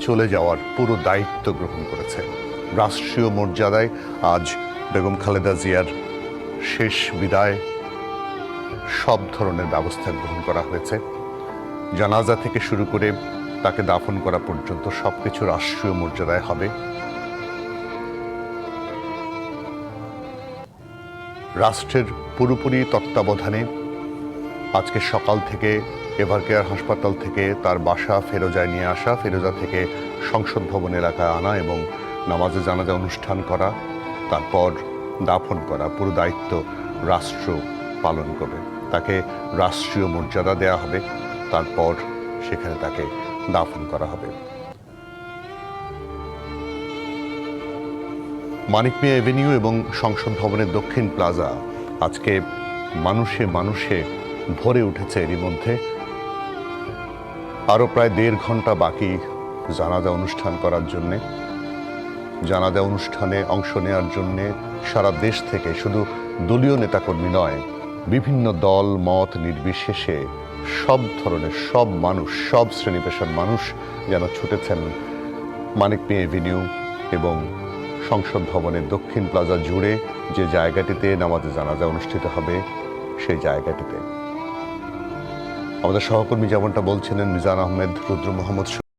চলে যাওয়ার পুরো দায়িত্ব গ্রহণ করেছে। রাষ্ট্রীয় মর্যাদায় আজ বেগম খালেদা জিয়ার শেষ বিদায় সব ধরনের ব্যবস্থা গ্রহণ করা হয়েছে। জানাজা থেকে শুরু করে তাকে দাফন করা পর্যন্ত সবকিছু রাষ্ট্রীয় মর্যাদায় হবে। রাষ্ট্রের পুরোপুরি তত্ত্বাবধানে আজকে সকাল থেকে এভারকেয়ার হাসপাতাল থেকে তার বাসা ফেরোজায় নিয়ে আসা, ফেরোজা থেকে সংসদ ভবন এলাকায় আনা এবং নামাজে জানাজা অনুষ্ঠান করা, তারপর দাফন করা, পুরো দায়িত্ব রাষ্ট্র পালন করবে। তাকে রাষ্ট্রীয় মর্যাদা দেয়া হবে, তারপর সেখানে তাকে দাফন করা হবে। মানিক মিয়া এভিনিউ এবং সংসদ ভবনের দক্ষিণ প্লাজা আজকে মানুষে মানুষে ভরে উঠেছে। এরই মধ্যে আরও প্রায় 1.5 ঘন্টা বাকি জানাজা অনুষ্ঠান করার জন্যে। জানাজা অনুষ্ঠানে অংশ নেওয়ার জন্যে সারা দেশ থেকে শুধু দলীয় নেতাকর্মী নয়, বিভিন্ন দল মত নির্বিশেষে সব ধরনের সব মানুষ, সব শ্রেণী পেশার মানুষ যেন ছুটেছেন মানিক মিয়া এভিনিউ এবং সংসদ ভবনের দক্ষিণ প্লাজা জুড়ে যে জায়গাটিতে নামাজে জানাজা অনুষ্ঠিত হবে সেই জায়গাটিতে। আমাদের সহকর্মী যেমনটা বলছিলেন, মিজান আহমেদ, রুদ্র মোহাম্মদ